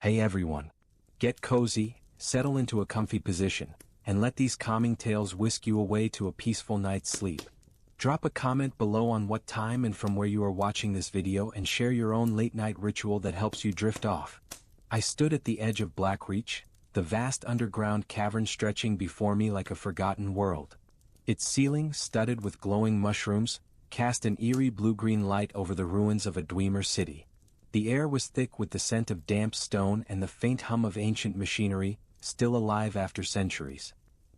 Hey everyone. Get cozy, settle into a comfy position, and let these calming tales whisk you away to a peaceful night's sleep. Drop a comment below on what time and from where you are watching this video and share your own late-night ritual that helps you drift off. I stood at the edge of Blackreach, the vast underground cavern stretching before me like a forgotten world. Its ceiling, studded with glowing mushrooms, cast an eerie blue-green light over the ruins of a Dwemer city. The air was thick with the scent of damp stone and the faint hum of ancient machinery, still alive after centuries.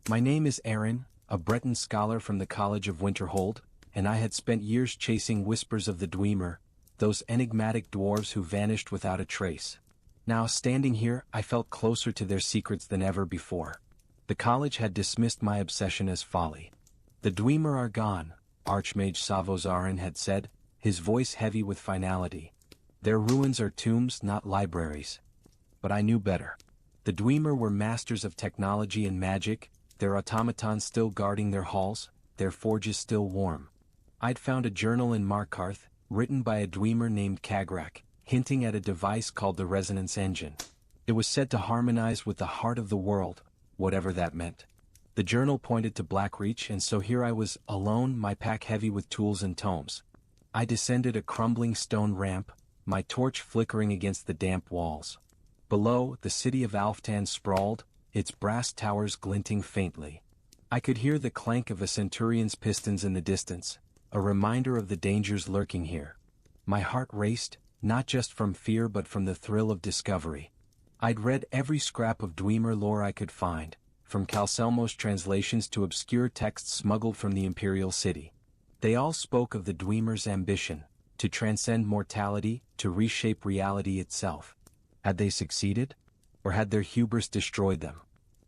My name is Erynn, a Breton scholar from the College of Winterhold, and I had spent years chasing whispers of the Dwemer, those enigmatic dwarves who vanished without a trace. Now, standing here, I felt closer to their secrets than ever before. The college had dismissed my obsession as folly. The Dwemer are gone, Archmage Erynn had said, his voice heavy with finality. Their ruins are tombs, not libraries. But I knew better. The Dwemer were masters of technology and magic, their automatons still guarding their halls, their forges still warm. I'd found a journal in Markarth, written by a Dwemer named Kagrak, hinting at a device called the resonance engine. It was said to harmonize with the heart of the world, whatever that meant. The journal pointed to Blackreach, and so here I was, alone, my pack heavy with tools and tomes. I descended a crumbling stone ramp, my torch flickering against the damp walls. Below, the city of Alftan sprawled, its brass towers glinting faintly. I could hear the clank of a centurion's pistons in the distance, a reminder of the dangers lurking here. My heart raced, not just from fear but from the thrill of discovery. I'd read every scrap of Dwemer lore I could find, from Calcelmo's translations to obscure texts smuggled from the Imperial City. They all spoke of the Dwemer's ambition, to transcend mortality, to reshape reality itself. Had they succeeded? Or had their hubris destroyed them?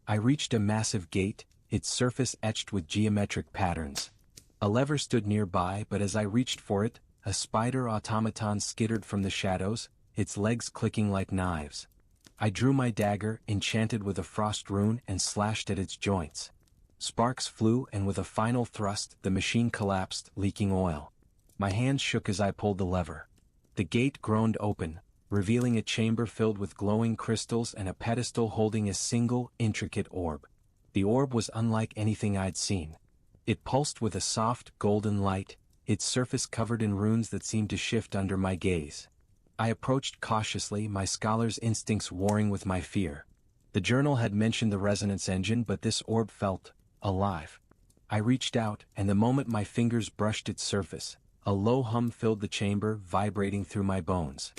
I reached a massive gate, its surface etched with geometric patterns. A lever stood nearby, but as I reached for it, a spider automaton skittered from the shadows, its legs clicking like knives. I drew my dagger, enchanted with a frost rune, and slashed at its joints. Sparks flew, and with a final thrust, the machine collapsed, leaking oil. My hands shook as I pulled the lever. The gate groaned open, revealing a chamber filled with glowing crystals and a pedestal holding a single, intricate orb. The orb was unlike anything I'd seen. It pulsed with a soft, golden light, its surface covered in runes that seemed to shift under my gaze. I approached cautiously, my scholar's instincts warring with my fear. The journal had mentioned the resonance engine, but this orb felt alive. I reached out, and the moment my fingers brushed its surface, a low hum filled the chamber, vibrating through my bones.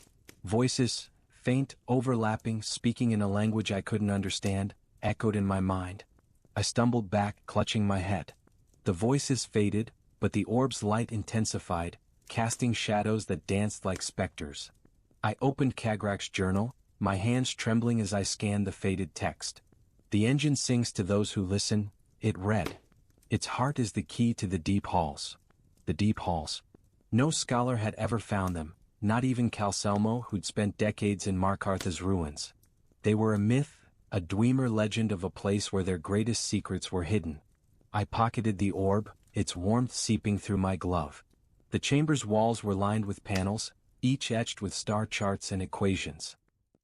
Voices, faint, overlapping, speaking in a language I couldn't understand, echoed in my mind. I stumbled back, clutching my head. The voices faded, but the orb's light intensified, casting shadows that danced like specters. I opened Kagrak's journal, my hands trembling as I scanned the faded text. The engine sings to those who listen, it read. Its heart is the key to the deep halls. The deep halls. No scholar had ever found them, not even Calcelmo, who'd spent decades in Markarth's ruins. They were a myth, a Dwemer legend of a place where their greatest secrets were hidden. I pocketed the orb, its warmth seeping through my glove. The chamber's walls were lined with panels, each etched with star charts and equations.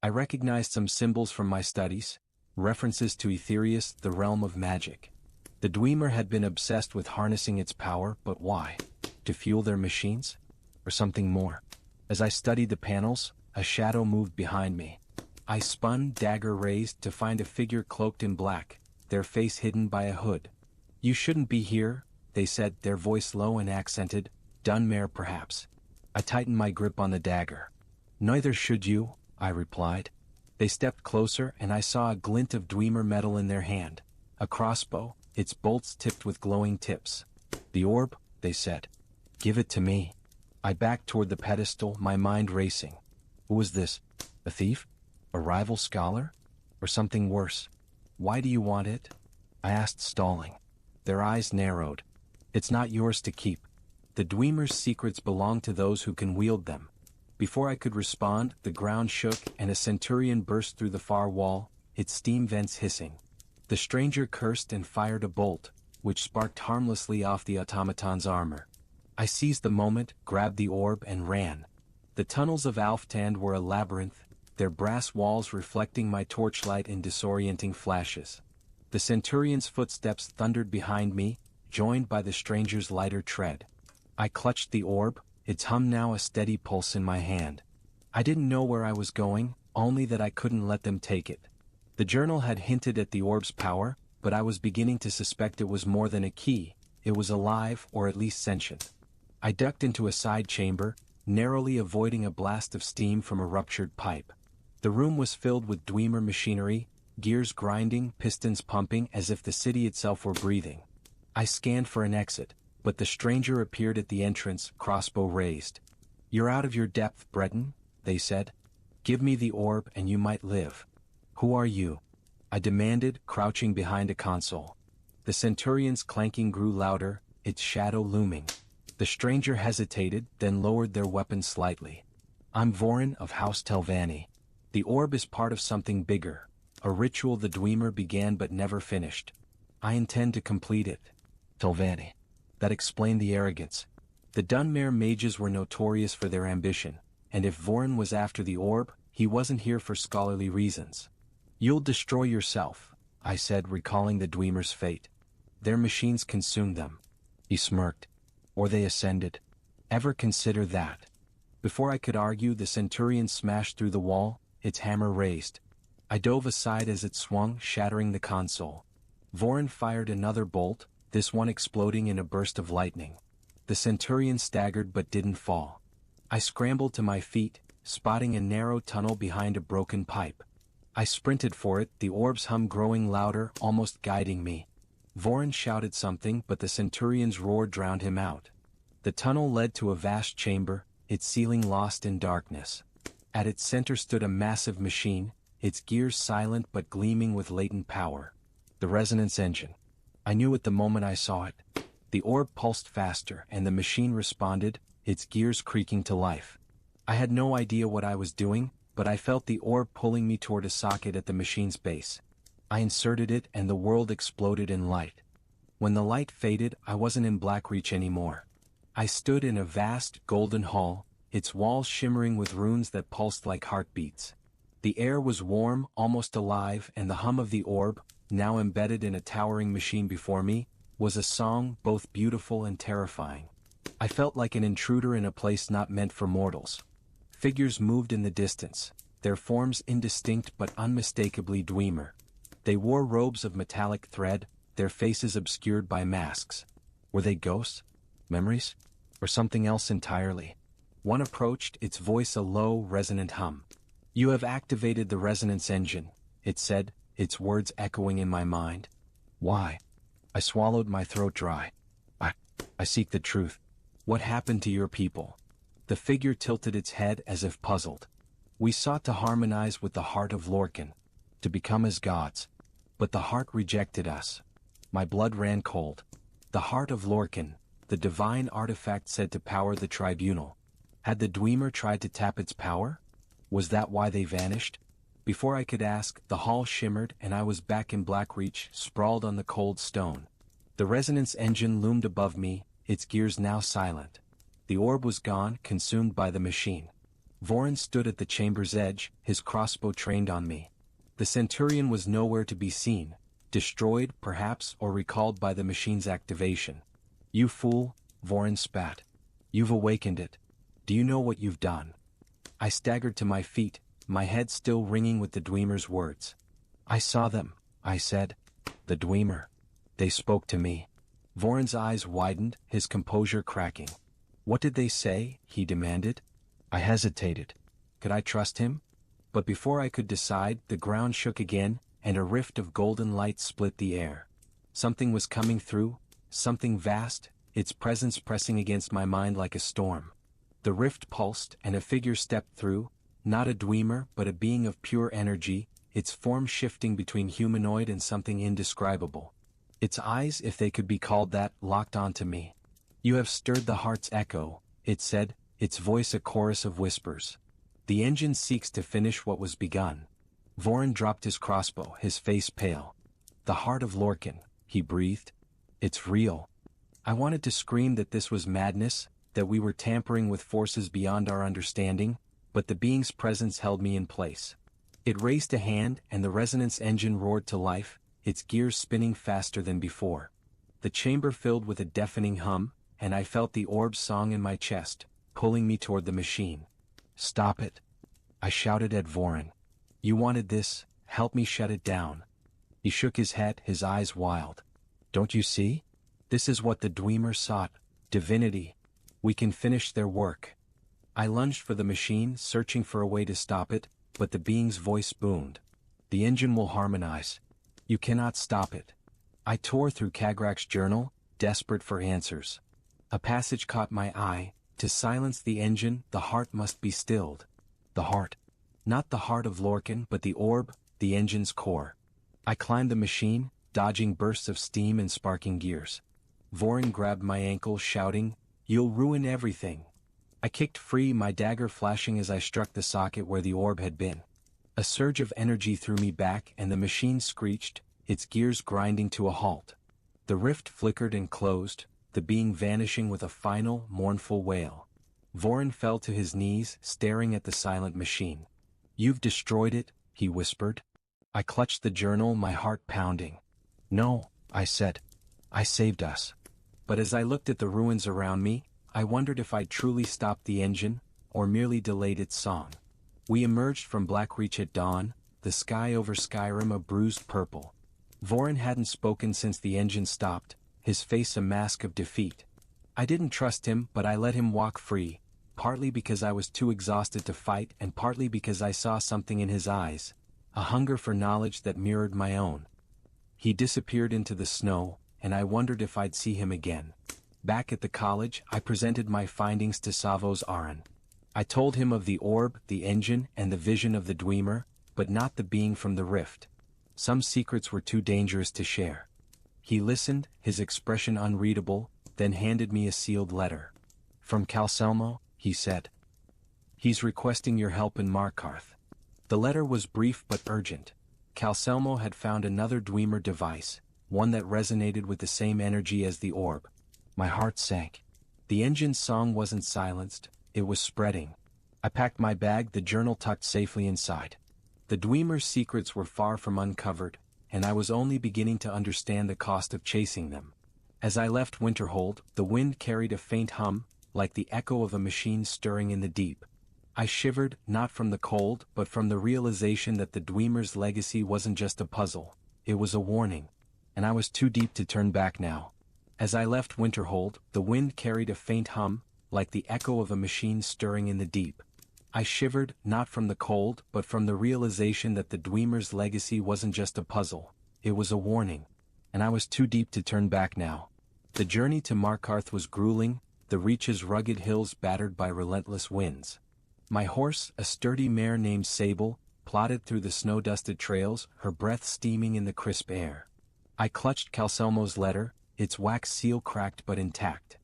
I recognized some symbols from my studies, references to Aetherius, the realm of magic. The Dwemer had been obsessed with harnessing its power, but why? To fuel their machines? Or something more? As I studied the panels, a shadow moved behind me. I spun, dagger raised, to find a figure cloaked in black, their face hidden by a hood. "You shouldn't be here," they said, their voice low and accented. "Dwemer, perhaps." I tightened my grip on the dagger. "Neither should you," I replied. They stepped closer, and I saw a glint of Dwemer metal in their hand. A crossbow, its bolts tipped with glowing tips. "The orb," they said. "Give it to me." I backed toward the pedestal, my mind racing. Who was this? A thief? A rival scholar? Or something worse? "Why do you want it?" I asked, stalling. Their eyes narrowed. "It's not yours to keep. The Dwemer's secrets belong to those who can wield them." Before I could respond, the ground shook and a centurion burst through the far wall, its steam vents hissing. The stranger cursed and fired a bolt, which sparked harmlessly off the automaton's armor. I seized the moment, grabbed the orb, and ran. The tunnels of Alftan were a labyrinth, their brass walls reflecting my torchlight in disorienting flashes. The centurion's footsteps thundered behind me, joined by the stranger's lighter tread. I clutched the orb, its hum now a steady pulse in my hand. I didn't know where I was going, only that I couldn't let them take it. The journal had hinted at the orb's power, but I was beginning to suspect it was more than a key. It was alive, or at least sentient. I ducked into a side chamber, narrowly avoiding a blast of steam from a ruptured pipe. The room was filled with Dwemer machinery, gears grinding, pistons pumping as if the city itself were breathing. I scanned for an exit, but the stranger appeared at the entrance, crossbow raised. "You're out of your depth, Breton," they said. "Give me the orb and you might live." "Who are you?" I demanded, crouching behind a console. The centurion's clanking grew louder, its shadow looming. The stranger hesitated, then lowered their weapon slightly. "I'm Voryn of House Telvanni. The orb is part of something bigger, a ritual the Dwemer began but never finished. I intend to complete it." Telvanni. That explained the arrogance. The Dwemer mages were notorious for their ambition, and if Voryn was after the orb, he wasn't here for scholarly reasons. "You'll destroy yourself," I said, recalling the Dwemer's fate. "Their machines consumed them." He smirked. "Or they ascended. Ever consider that?" Before I could argue, the centurion smashed through the wall, its hammer raised. I dove aside as it swung, shattering the console. Voryn fired another bolt, this one exploding in a burst of lightning. The centurion staggered but didn't fall. I scrambled to my feet, spotting a narrow tunnel behind a broken pipe. I sprinted for it, the orb's hum growing louder, almost guiding me. Voryn shouted something, but the centurion's roar drowned him out. The tunnel led to a vast chamber, its ceiling lost in darkness. At its center stood a massive machine, its gears silent but gleaming with latent power. The resonance engine. I knew it the moment I saw it. The orb pulsed faster, and the machine responded, its gears creaking to life. I had no idea what I was doing, but I felt the orb pulling me toward a socket at the machine's base. I inserted it and the world exploded in light. When the light faded, I wasn't in Blackreach anymore. I stood in a vast, golden hall, its walls shimmering with runes that pulsed like heartbeats. The air was warm, almost alive, and the hum of the orb, now embedded in a towering machine before me, was a song both beautiful and terrifying. I felt like an intruder in a place not meant for mortals. Figures moved in the distance, their forms indistinct but unmistakably Dwemer. They wore robes of metallic thread, their faces obscured by masks. Were they ghosts? Memories? Or something else entirely? One approached, its voice a low, resonant hum. "You have activated the resonance engine," it said, its words echoing in my mind. "Why?" I swallowed, my throat dry. I seek the truth. What happened to your people?" The figure tilted its head as if puzzled. "We sought to harmonize with the heart of Lorcan, to become as gods. But the heart rejected us." My blood ran cold. The heart of Lorcan, the divine artifact said to power the tribunal. Had the Dwemer tried to tap its power? Was that why they vanished? Before I could ask, the hall shimmered and I was back in Blackreach, sprawled on the cold stone. The resonance engine loomed above me, its gears now silent. The orb was gone, consumed by the machine. Voryn stood at the chamber's edge, his crossbow trained on me. The centurion was nowhere to be seen, destroyed, perhaps, or recalled by the machine's activation. "You fool," Voryn spat. "You've awakened it. Do you know what you've done?" I staggered to my feet, my head still ringing with the Dwemer's words. "I saw them," I said. "The Dwemer. They spoke to me." Voryn's eyes widened, his composure cracking. "What did they say?" he demanded. I hesitated. Could I trust him? But before I could decide, the ground shook again, and a rift of golden light split the air. Something was coming through, something vast, its presence pressing against my mind like a storm. The rift pulsed, and a figure stepped through, not a Dwemer, but a being of pure energy, its form shifting between humanoid and something indescribable. Its eyes, if they could be called that, locked onto me. "You have stirred the heart's echo," it said, its voice a chorus of whispers. "The engine seeks to finish what was begun." Voryn dropped his crossbow, his face pale. "The heart of Lorcan," he breathed. "It's real." I wanted to scream that this was madness, that we were tampering with forces beyond our understanding, but the being's presence held me in place. It raised a hand and the resonance engine roared to life, its gears spinning faster than before. The chamber filled with a deafening hum, and I felt the orb's song in my chest, pulling me toward the machine. "Stop it!" I shouted at Voryn. "You wanted this, help me shut it down." He shook his head, his eyes wild. "Don't you see? This is what the Dwemer sought, divinity. We can finish their work." I lunged for the machine, searching for a way to stop it, but the being's voice boomed. "The engine will harmonize. You cannot stop it." I tore through Kagrak's journal, desperate for answers. A passage caught my eye. To silence the engine, the heart must be stilled. The heart. Not the heart of Lorcan, but the orb, the engine's core. I climbed the machine, dodging bursts of steam and sparking gears. Voryn grabbed my ankle, shouting, "You'll ruin everything." I kicked free, my dagger flashing as I struck the socket where the orb had been. A surge of energy threw me back and the machine screeched, its gears grinding to a halt. The rift flickered and closed, the being vanishing with a final, mournful wail. Voryn fell to his knees, staring at the silent machine. "You've destroyed it," he whispered. I clutched the journal, my heart pounding. "No," I said. "I saved us." But as I looked at the ruins around me, I wondered if I'd truly stopped the engine, or merely delayed its song. We emerged from Blackreach at dawn, the sky over Skyrim a bruised purple. Voryn hadn't spoken since the engine stopped, his face a mask of defeat. I didn't trust him, but I let him walk free, partly because I was too exhausted to fight and partly because I saw something in his eyes, a hunger for knowledge that mirrored my own. He disappeared into the snow, and I wondered if I'd see him again. Back at the college, I presented my findings to Savos Erynn. I told him of the orb, the engine, and the vision of the Dwemer, but not the being from the rift. Some secrets were too dangerous to share. He listened, his expression unreadable, then handed me a sealed letter. "From Calselmo," he said. "He's requesting your help in Markarth." The letter was brief but urgent. Calselmo had found another Dwemer device, one that resonated with the same energy as the orb. My heart sank. The engine's song wasn't silenced, it was spreading. I packed my bag, the journal tucked safely inside. The Dwemer's secrets were far from uncovered, and I was only beginning to understand the cost of chasing them. As I left Winterhold, the wind carried a faint hum, like the echo of a machine stirring in the deep. I shivered, not from the cold, but from the realization that the Dwemer's legacy wasn't just a puzzle, it was a warning. And I was too deep to turn back now. As I left Winterhold, the wind carried a faint hum, like the echo of a machine stirring in the deep. I shivered, not from the cold, but from the realization that the Dwemer's legacy wasn't just a puzzle, it was a warning. And I was too deep to turn back now. The journey to Markarth was grueling, the Reach's rugged hills battered by relentless winds. My horse, a sturdy mare named Sable, plodded through the snow-dusted trails, her breath steaming in the crisp air. I clutched Calselmo's letter, its wax seal cracked but intact.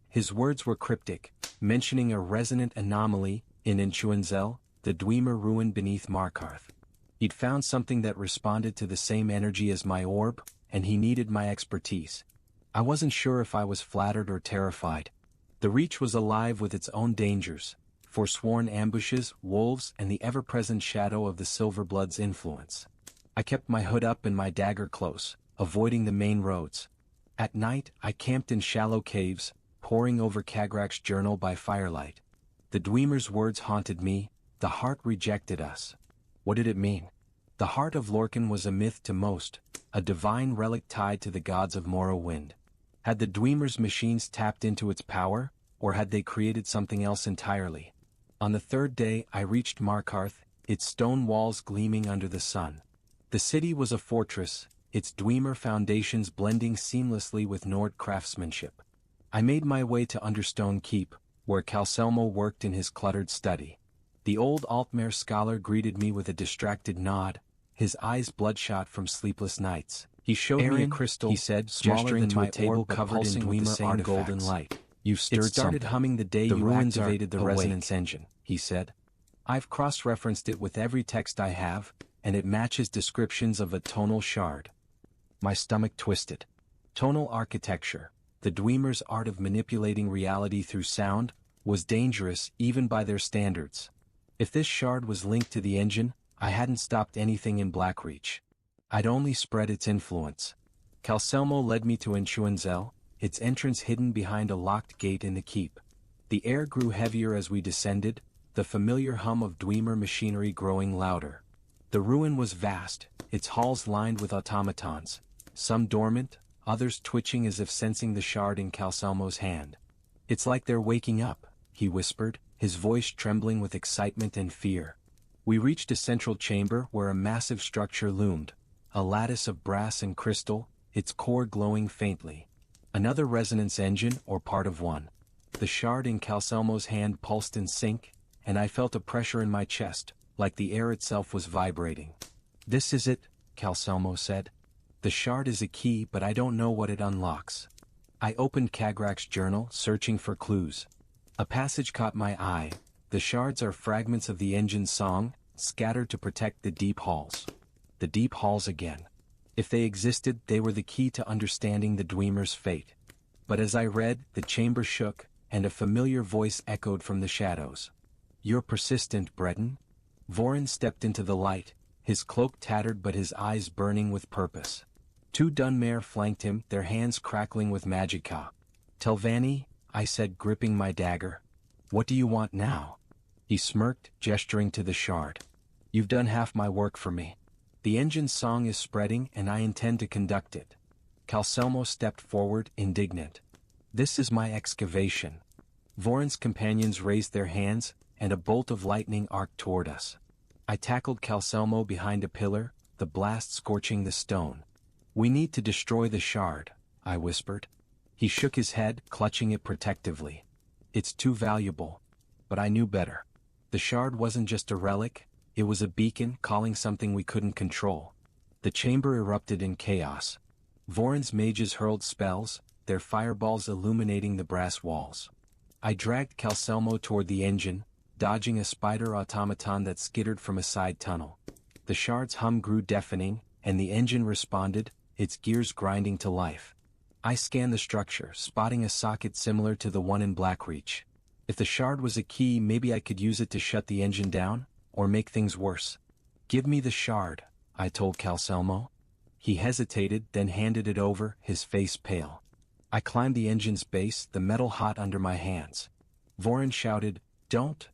His words were cryptic, mentioning a resonant anomaly in Inchuanzel, the Dwemer ruin beneath Markarth. He'd found something that responded to the same energy as my orb, and he needed my expertise. I wasn't sure if I was flattered or terrified. The Reach was alive with its own dangers, forsworn ambushes, wolves, and the ever-present shadow of the Silverbloods' influence. I kept my hood up and my dagger close, avoiding the main roads. At night, I camped in shallow caves, poring over Kagrak's journal by firelight. The Dwemer's words haunted me, the heart rejected us. What did it mean? The heart of Lorcan was a myth to most, a divine relic tied to the gods of Morrowind. Had the Dwemer's machines tapped into its power, or had they created something else entirely? On the third day I reached Markarth, its stone walls gleaming under the sun. The city was a fortress, its Dwemer foundations blending seamlessly with Nord craftsmanship. I made my way to Understone Keep, where Calselmo worked in his cluttered study. The old Altmare scholar greeted me with a distracted nod, his eyes bloodshot from sleepless nights. He showed me a crystal, he said, gesturing to a table covered in Dwemer golden light. "You've stirred something. It started humming the day you activated the resonance engine," he said. "I've cross-referenced it with every text I have, and it matches descriptions of a tonal shard." My stomach twisted. Tonal architecture, the Dwemer's art of manipulating reality through sound, was dangerous even by their standards. If this shard was linked to the engine, I hadn't stopped anything in Blackreach. I'd only spread its influence. Calcelmo led me to Enchuenzel, its entrance hidden behind a locked gate in the keep. The air grew heavier as we descended, the familiar hum of Dwemer machinery growing louder. The ruin was vast, its halls lined with automatons, some dormant, others twitching as if sensing the shard in Calcelmo's hand. "It's like they're waking up," he whispered, his voice trembling with excitement and fear. We reached a central chamber where a massive structure loomed, a lattice of brass and crystal, its core glowing faintly. Another resonance engine or part of one. The shard in Calcelmo's hand pulsed in sync, and I felt a pressure in my chest, like the air itself was vibrating. "This is it," Calcelmo said. "The shard is a key, but I don't know what it unlocks." I opened Kagrach's journal, searching for clues. A passage caught my eye. "The shards are fragments of the engine's song, scattered to protect the deep halls." The deep halls again. If they existed, they were the key to understanding the Dwemer's fate. But as I read, the chamber shook, and a familiar voice echoed from the shadows. "You're persistent, Breton." Voryn stepped into the light, his cloak tattered but his eyes burning with purpose. Two Dwemer flanked him, their hands crackling with magicka. "Telvanni," I said, gripping my dagger. "What do you want now?" He smirked, gesturing to the shard. "You've done half my work for me. The engine's song is spreading and I intend to conduct it." Calcelmo stepped forward, indignant. "This is my excavation." Voryn's companions raised their hands, and a bolt of lightning arced toward us. I tackled Calcelmo behind a pillar, the blast scorching the stone. "We need to destroy the shard," I whispered. He shook his head, clutching it protectively. "It's too valuable." But I knew better. The shard wasn't just a relic, it was a beacon calling something we couldn't control. The chamber erupted in chaos. Voryn's mages hurled spells, their fireballs illuminating the brass walls. I dragged Calcelmo toward the engine, dodging a spider automaton that skittered from a side tunnel. The shard's hum grew deafening, and the engine responded, its gears grinding to life. I scanned the structure, spotting a socket similar to the one in Blackreach. If the shard was a key, maybe I could use it to shut the engine down, or make things worse. "Give me the shard," I told Calcelmo. He hesitated, then handed it over, his face pale. I climbed the engine's base, the metal hot under my hands. Voryn shouted, "Don't!"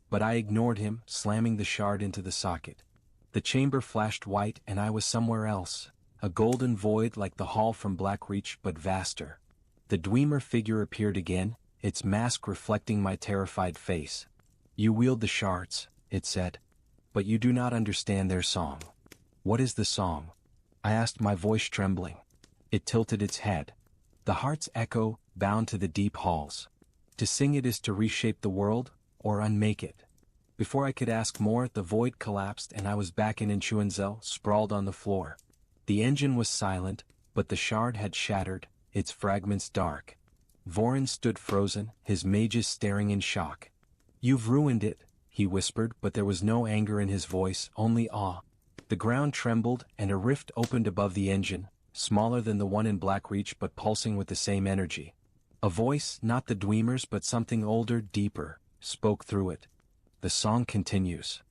But I ignored him, slamming the shard into the socket. The chamber flashed white and I was somewhere else, a golden void like the hall from Blackreach but vaster. The Dwemer figure appeared again, its mask reflecting my terrified face. "You wield the shards," it said. "But you do not understand their song." "What is the song?" I asked, my voice trembling. It tilted its head. "The heart's echo, bound to the deep halls. To sing it is to reshape the world, or unmake it." Before I could ask more, the void collapsed and I was back in Enchuenzel, sprawled on the floor. The engine was silent, but the shard had shattered, its fragments dark. Voryn stood frozen, his mages staring in shock. "You've ruined it," he whispered, but there was no anger in his voice, only awe. The ground trembled and a rift opened above the engine, smaller than the one in Blackreach but pulsing with the same energy. A voice, not the Dwemer's but something older, deeper, spoke through it. "The song continues."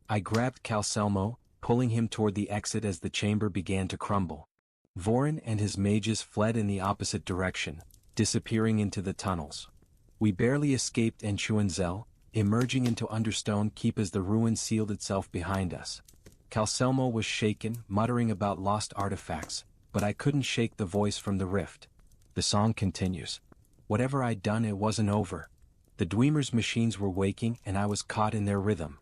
I grabbed Calcelmo, pulling him toward the exit as the chamber began to crumble. Voryn and his mages fled in the opposite direction, disappearing into the tunnels. We barely escaped Enchuenzel, emerging into Understone Keep as the ruin sealed itself behind us. Calcelmo was shaken, muttering about lost artifacts, but I couldn't shake the voice from the rift. "The song continues." Whatever I'd done, it wasn't over. The Dwemer's machines were waking and I was caught in their rhythm.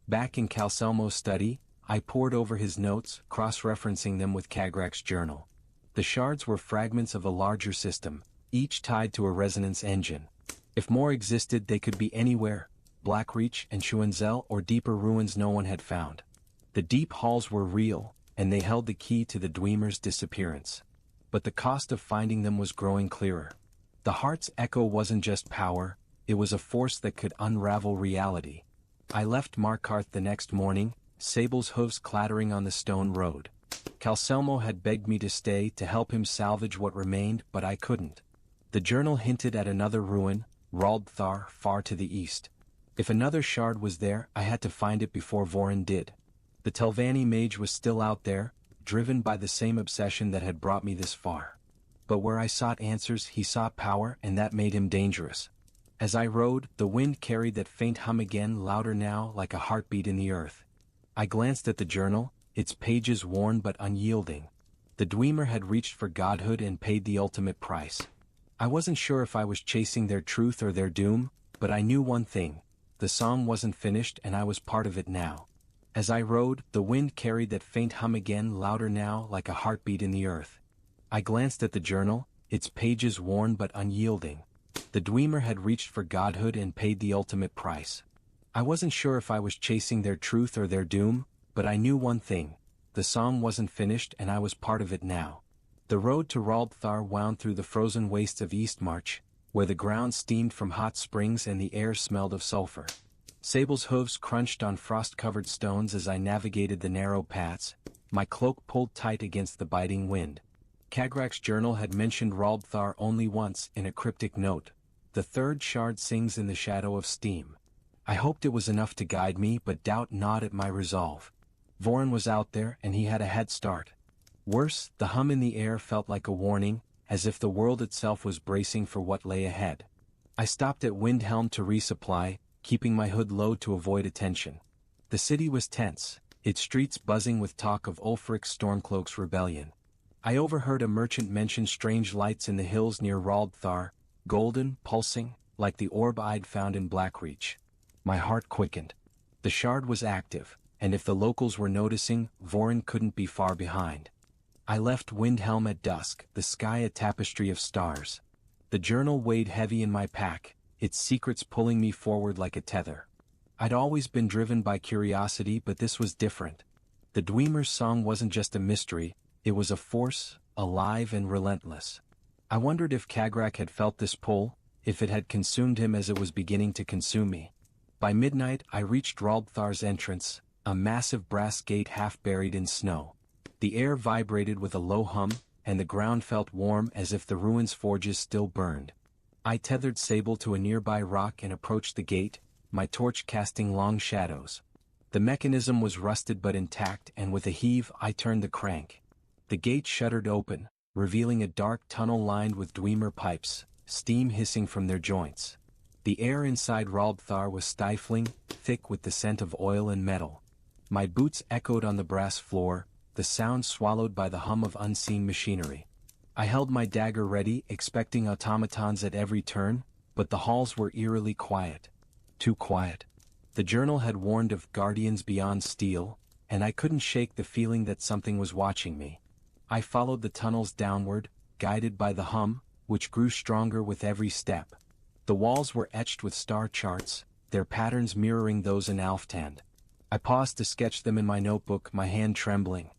Back in Calcelmo's study, I pored over his notes, cross-referencing them with Kagrach's journal. The shards were fragments of a larger system, each tied to a resonance engine. If more existed, they could be anywhere, Blackreach, Enchuenzel, or deeper ruins no one had found. The deep halls were real, and they held the key to the Dwemer's disappearance. But the cost of finding them was growing clearer. The heart's echo wasn't just power, it was a force that could unravel reality. I left Markarth the next morning, Sable's hooves clattering on the stone road. Calcelmo had begged me to stay to help him salvage what remained, but I couldn't. The journal hinted at another ruin, Raldbthar, far to the east. If another shard was there, I had to find it before Voryn did. The Telvanni mage was still out there, driven by the same obsession that had brought me this far. But where I sought answers, he sought power, and that made him dangerous. As I rode, the wind carried that faint hum again, louder now, like a heartbeat in the earth. I glanced at the journal, its pages worn but unyielding. The Dwemer had reached for godhood and paid the ultimate price. I wasn't sure if I was chasing their truth or their doom, but I knew one thing: the song wasn't finished and I was part of it now. As I rode, the wind carried that faint hum again, louder now, like a heartbeat in the earth. I glanced at the journal, its pages worn but unyielding. The Dwemer had reached for godhood and paid the ultimate price. I wasn't sure if I was chasing their truth or their doom, but I knew one thing: the song wasn't finished and I was part of it now. The road to Raldbthar wound through the frozen wastes of Eastmarch, where the ground steamed from hot springs and the air smelled of sulfur. Sable's hooves crunched on frost-covered stones as I navigated the narrow paths, my cloak pulled tight against the biting wind. Kagrak's journal had mentioned Raldbthar only once in a cryptic note: the third shard sings in the shadow of steam. I hoped it was enough to guide me, but doubt gnawed at my resolve. Voryn was out there and he had a head start. Worse, the hum in the air felt like a warning, as if the world itself was bracing for what lay ahead. I stopped at Windhelm to resupply, keeping my hood low to avoid attention. The city was tense, its streets buzzing with talk of Ulfric's Stormcloak's rebellion. I overheard a merchant mention strange lights in the hills near Raldbthar, golden, pulsing, like the orb I'd found in Blackreach. My heart quickened. The shard was active, and if the locals were noticing, Voryn couldn't be far behind. I left Windhelm at dusk, the sky a tapestry of stars. The journal weighed heavy in my pack, its secrets pulling me forward like a tether. I'd always been driven by curiosity, but this was different. The Dwemer's song wasn't just a mystery, it was a force, alive and relentless. I wondered if Kagrak had felt this pull, if it had consumed him as it was beginning to consume me. By midnight I reached Raldbthar's entrance, a massive brass gate half buried in snow. The air vibrated with a low hum, and the ground felt warm as if the ruins' forges still burned. I tethered Sable to a nearby rock and approached the gate, my torch casting long shadows. The mechanism was rusted but intact, and with a heave I turned the crank. The gate shuddered open, revealing a dark tunnel lined with Dwemer pipes, steam hissing from their joints. The air inside Raldbthar was stifling, thick with the scent of oil and metal. My boots echoed on the brass floor, the sound swallowed by the hum of unseen machinery. I held my dagger ready, expecting automatons at every turn, but the halls were eerily quiet. Too quiet. The journal had warned of guardians beyond steel, and I couldn't shake the feeling that something was watching me. I followed the tunnels downward, guided by the hum, which grew stronger with every step. The walls were etched with star charts, their patterns mirroring those in Alftand. I paused to sketch them in my notebook, my hand trembling.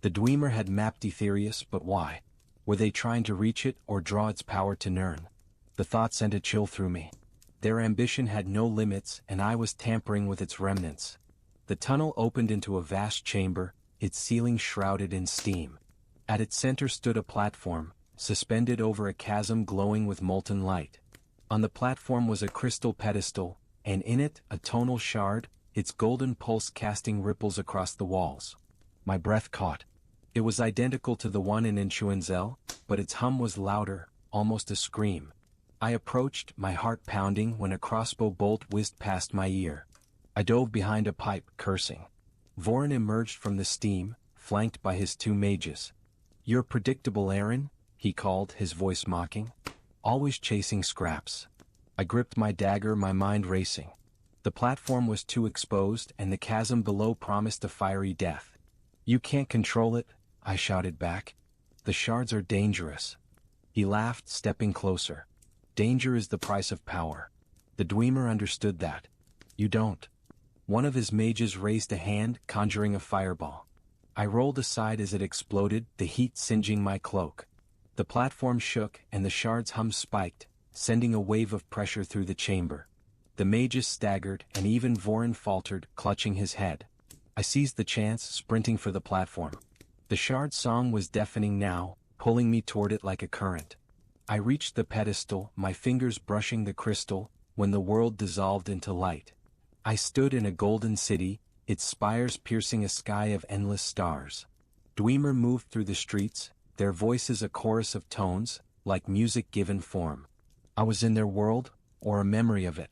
The Dwemer had mapped Etherius, but why? Were they trying to reach it or draw its power to Nirn? The thought sent a chill through me. Their ambition had no limits, and I was tampering with its remnants. The tunnel opened into a vast chamber, its ceiling shrouded in steam. At its center stood a platform, suspended over a chasm glowing with molten light. On the platform was a crystal pedestal, and in it a tonal shard, its golden pulse casting ripples across the walls. My breath caught. It was identical to the one in Inshuenzel, but its hum was louder, almost a scream. I approached, my heart pounding, when a crossbow bolt whizzed past my ear. I dove behind a pipe, cursing. Voryn emerged from the steam, flanked by his two mages. "You're predictable, Erynn," he called, his voice mocking. "Always chasing scraps." I gripped my dagger, my mind racing. The platform was too exposed, and the chasm below promised a fiery death. "You can't control it," I shouted back. "The shards are dangerous." He laughed, stepping closer. "Danger is the price of power." The Dwemer understood that. "You don't." One of his mages raised a hand, conjuring a fireball. I rolled aside as it exploded, the heat singeing my cloak. The platform shook, and the shard's hum spiked, sending a wave of pressure through the chamber. The mages staggered, and even Voryn faltered, clutching his head. I seized the chance, sprinting for the platform. The shard's song was deafening now, pulling me toward it like a current. I reached the pedestal, my fingers brushing the crystal, when the world dissolved into light. I stood in a golden city, its spires piercing a sky of endless stars. Dwemer moved through the streets, their voices a chorus of tones, like music given form. I was in their world, or a memory of it.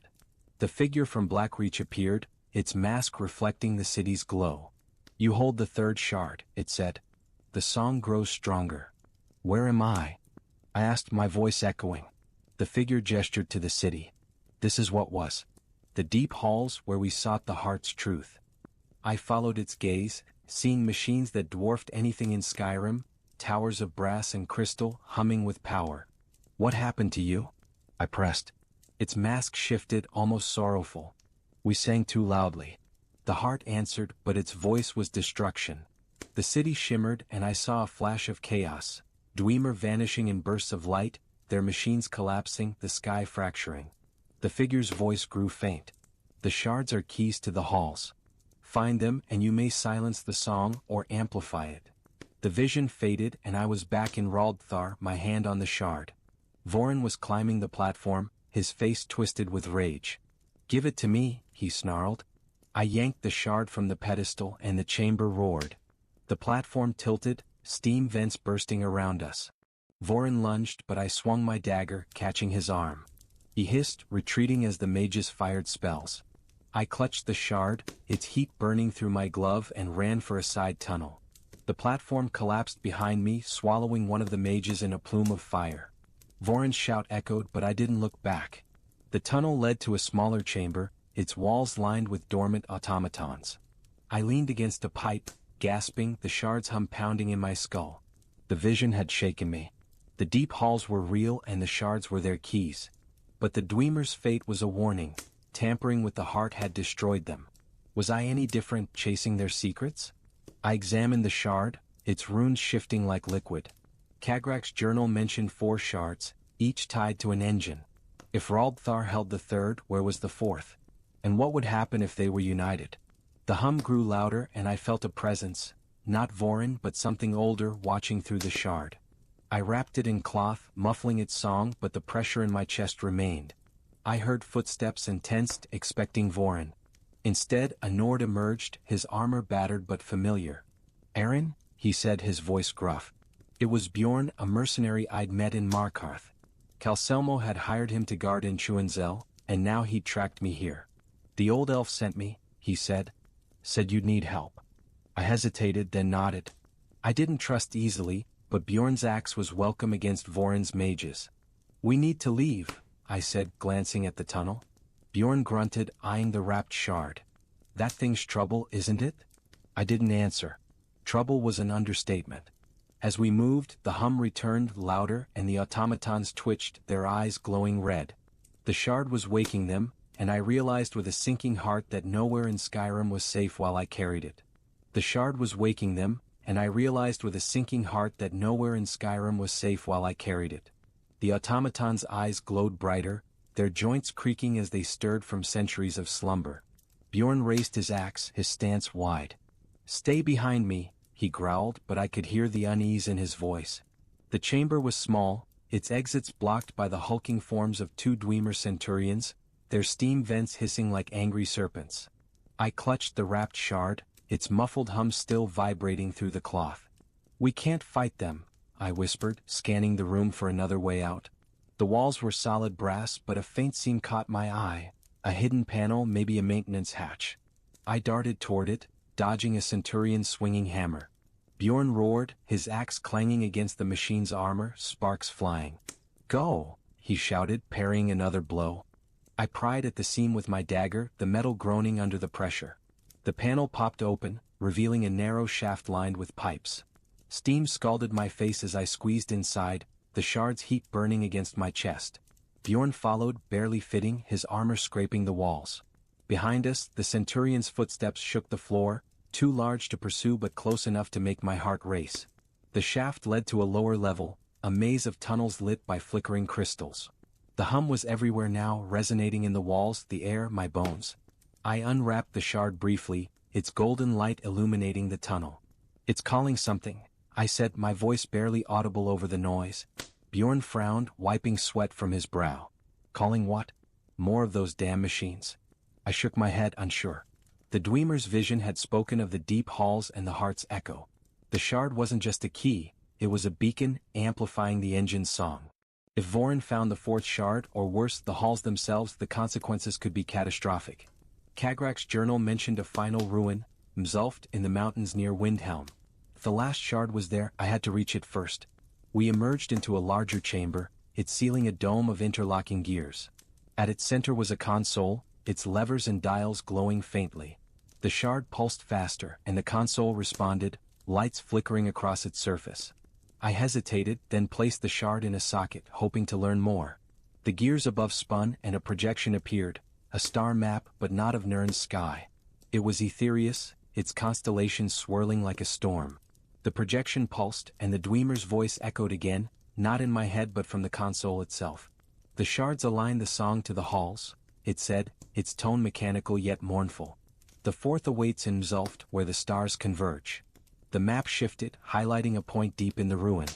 The figure from Blackreach appeared, its mask reflecting the city's glow. "You hold the third shard," it said. The song grows stronger. "Where am I?" I asked, my voice echoing. The figure gestured to the city. This is what was. The deep halls where we sought the heart's truth. I followed its gaze, seeing machines that dwarfed anything in Skyrim, towers of brass and crystal humming with power. "What happened to you?" I pressed. Its mask shifted, almost sorrowful. "We sang too loudly." The heart answered, but its voice was destruction. The city shimmered and I saw a flash of chaos. Dwemer vanishing in bursts of light, their machines collapsing, the sky fracturing. The figure's voice grew faint. "The shards are keys to the halls. Find them and you may silence the song or amplify it." The vision faded and I was back in Raldbthar, my hand on the shard. Voryn was climbing the platform, his face twisted with rage. "Give it to me," he snarled. I yanked the shard from the pedestal and the chamber roared. The platform tilted, steam vents bursting around us. Voryn lunged, but I swung my dagger, catching his arm. He hissed, retreating as the mages fired spells. I clutched the shard, its heat burning through my glove, and ran for a side tunnel. The platform collapsed behind me, swallowing one of the mages in a plume of fire. Voryn's shout echoed, but I didn't look back. The tunnel led to a smaller chamber, its walls lined with dormant automatons. I leaned against a pipe, gasping, the shards hum pounding in my skull. The vision had shaken me. The deep halls were real and the shards were their keys. But the Dwemer's fate was a warning. Tampering with the heart had destroyed them. Was I any different, chasing their secrets? I examined the shard, its runes shifting like liquid. Kagrak's journal mentioned 4 shards, each tied to an engine. If Raldbthar held the third, where was the fourth? And what would happen if they were united? The hum grew louder and I felt a presence, not Voryn but something older watching through the shard. I wrapped it in cloth, muffling its song, but the pressure in my chest remained. I heard footsteps and tensed, expecting Voryn. Instead, a Nord emerged, his armor battered but familiar. "Erynn?" he said, his voice gruff. It was Bjorn, a mercenary I'd met in Markarth. Calselmo had hired him to guard in Chuenzel, and now he'd tracked me here. "The old elf sent me," he said. "Said you'd need help." I hesitated, then nodded. I didn't trust easily, but Bjorn's axe was welcome against Voryn's mages. "We need to leave," I said, glancing at the tunnel. Bjorn grunted, eyeing the wrapped shard. "That thing's trouble, isn't it?" I didn't answer. Trouble was an understatement. As we moved, the hum returned, louder, and the automatons twitched, their eyes glowing red. The shard was waking them, and I realized with a sinking heart that nowhere in Skyrim was safe while I carried it. The shard was waking them, and I realized with a sinking heart that nowhere in Skyrim was safe while I carried it. The automaton's eyes glowed brighter, their joints creaking as they stirred from centuries of slumber. Bjorn raised his axe, his stance wide. "Stay behind me," he growled, but I could hear the unease in his voice. The chamber was small, its exits blocked by the hulking forms of 2 Dwemer centurions, their steam vents hissing like angry serpents. I clutched the wrapped shard, its muffled hum still vibrating through the cloth. "We can't fight them," I whispered, scanning the room for another way out. The walls were solid brass, but a faint seam caught my eye, a hidden panel, maybe a maintenance hatch. I darted toward it, dodging a centurion's swinging hammer. Bjorn roared, his axe clanging against the machine's armor, sparks flying. "Go!" he shouted, parrying another blow. I pried at the seam with my dagger, the metal groaning under the pressure. The panel popped open, revealing a narrow shaft lined with pipes. Steam scalded my face as I squeezed inside, the shard's heat burning against my chest. Bjorn followed, barely fitting, his armor scraping the walls. Behind us, the centurion's footsteps shook the floor, too large to pursue but close enough to make my heart race. The shaft led to a lower level, a maze of tunnels lit by flickering crystals. The hum was everywhere now, resonating in the walls, the air, my bones. I unwrapped the shard briefly, its golden light illuminating the tunnel. "It's calling something," I said, my voice barely audible over the noise. Bjorn frowned, wiping sweat from his brow. "Calling what?" "More of those damn machines." I shook my head, unsure. The Dwemer's vision had spoken of the deep halls and the heart's echo. The shard wasn't just a key, it was a beacon, amplifying the engine's song. If Voryn found the fourth shard, or worse, the halls themselves, the consequences could be catastrophic. Kagrak's journal mentioned a final ruin, Mzulft, in the mountains near Windhelm. If the last shard was there, I had to reach it first. We emerged into a larger chamber, its ceiling a dome of interlocking gears. At its center was a console, its levers and dials glowing faintly. The shard pulsed faster, and the console responded, lights flickering across its surface. I hesitated, then placed the shard in a socket, hoping to learn more. The gears above spun, and a projection appeared, a star map, but not of Nirn's sky. It was ethereous, its constellations swirling like a storm. The projection pulsed, and the Dwemer's voice echoed again, not in my head but from the console itself. The shards aligned the song to the halls, it said, its tone mechanical yet mournful. The fourth awaits in Mzulft, where the stars converge. The map shifted, highlighting a point deep in the ruin.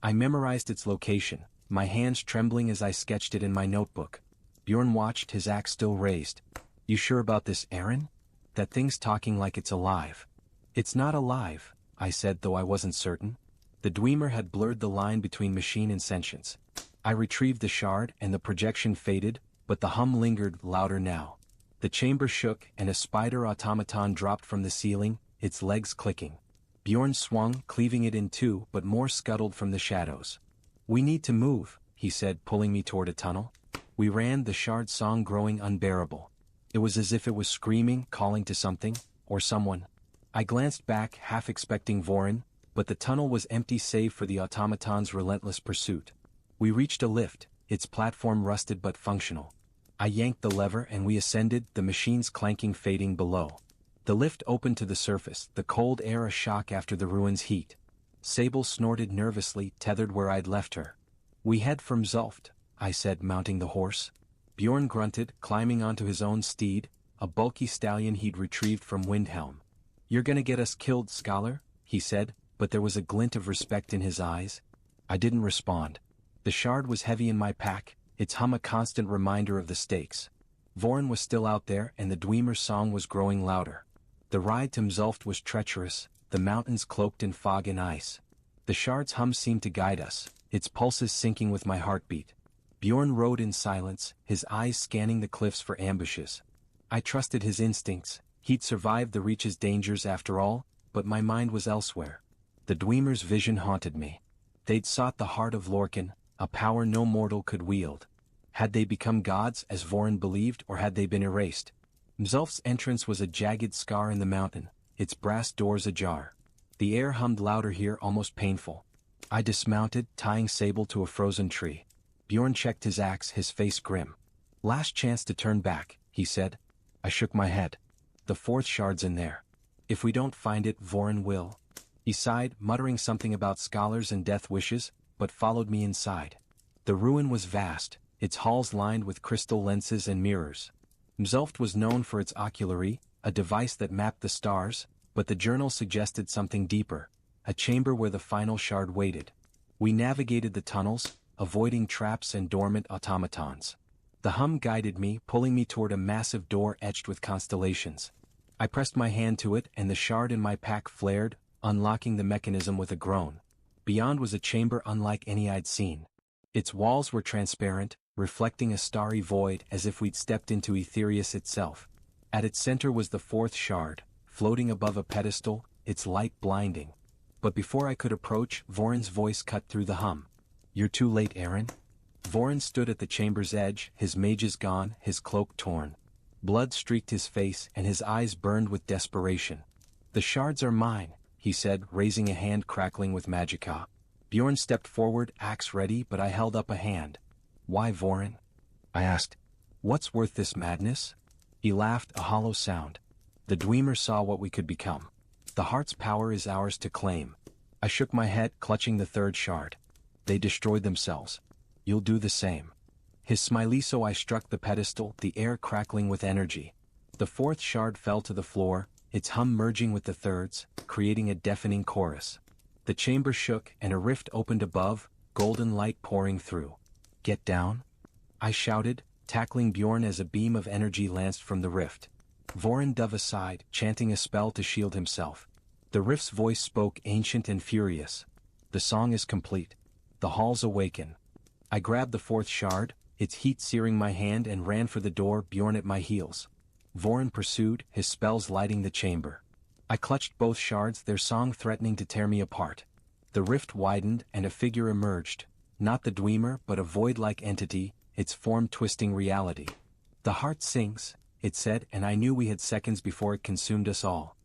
I memorized its location, my hands trembling as I sketched it in my notebook. Bjorn watched, his axe still raised. You sure about this, Erynn? That thing's talking like it's alive. It's not alive, I said, though I wasn't certain. The Dwemer had blurred the line between machine and sentience. I retrieved the shard, and the projection faded, but the hum lingered, louder now. The chamber shook, and a spider automaton dropped from the ceiling, its legs clicking. Bjorn swung, cleaving it in two, but more scuttled from the shadows. We need to move, he said, pulling me toward a tunnel. We ran, the shard song growing unbearable. It was as if it was screaming, calling to something, or someone. I glanced back, half expecting Voryn, but the tunnel was empty save for the automaton's relentless pursuit. We reached a lift, its platform rusted but functional. I yanked the lever and we ascended, the machine's clanking fading below. The lift opened to the surface, the cold air a shock after the ruin's heat. Sable snorted nervously, tethered where I'd left her. We head for Mzulft, I said, mounting the horse. Bjorn grunted, climbing onto his own steed, a bulky stallion he'd retrieved from Windhelm. You're gonna get us killed, scholar, he said, but there was a glint of respect in his eyes. I didn't respond. The shard was heavy in my pack, its hum a constant reminder of the stakes. Voryn was still out there, and the Dwemer's song was growing louder. The ride to Mzulft was treacherous, the mountains cloaked in fog and ice. The shard's hum seemed to guide us, its pulses syncing with my heartbeat. Bjorn rode in silence, his eyes scanning the cliffs for ambushes. I trusted his instincts, he'd survived the Reach's dangers after all, but my mind was elsewhere. The Dwemer's vision haunted me. They'd sought the heart of Lorcan, a power no mortal could wield. Had they become gods, as Voryn believed, or had they been erased? Mzulft's entrance was a jagged scar in the mountain, its brass doors ajar. The air hummed louder here, almost painful. I dismounted, tying Sable to a frozen tree. Bjorn checked his axe, his face grim. Last chance to turn back, he said. I shook my head. The fourth shard's in there. If we don't find it, Voryn will. He sighed, muttering something about scholars and death wishes, but followed me inside. The ruin was vast, its halls lined with crystal lenses and mirrors. Mzulft was known for its oculary, a device that mapped the stars, but the journal suggested something deeper, a chamber where the final shard waited. We navigated the tunnels, avoiding traps and dormant automatons. The hum guided me, pulling me toward a massive door etched with constellations. I pressed my hand to it, and the shard in my pack flared, unlocking the mechanism with a groan. Beyond was a chamber unlike any I'd seen. Its walls were transparent, reflecting a starry void as if we'd stepped into Etherius itself. At its center was the fourth shard, floating above a pedestal, its light blinding. But before I could approach, Voryn's voice cut through the hum. You're too late, Erynn. Voryn stood at the chamber's edge, his mages gone, his cloak torn. Blood streaked his face, and his eyes burned with desperation. The shards are mine, he said, raising a hand crackling with magicka. Bjorn stepped forward, axe ready, but I held up a hand. Why, Voryn? I asked. What's worth this madness? He laughed, a hollow sound. The Dwemer saw what we could become. The heart's power is ours to claim. I shook my head, clutching the third shard. They destroyed themselves. You'll do the same. His smiley, so I struck the pedestal, the air crackling with energy. The fourth shard fell to the floor, its hum merging with the third's, creating a deafening chorus. The chamber shook, and a rift opened above, golden light pouring through. Get down? I shouted, tackling Bjorn as a beam of energy lanced from the rift. Voryn dove aside, chanting a spell to shield himself. The rift's voice spoke ancient and furious. The song is complete. The halls awaken. I grabbed the fourth shard, its heat searing my hand, and ran for the door, Bjorn at my heels. Voryn pursued, his spells lighting the chamber. I clutched both shards, their song threatening to tear me apart. The rift widened, and a figure emerged. Not the Dwemer, but a void-like entity, its form twisting reality. "The heart sings," it said, and I knew we had seconds before it consumed us all.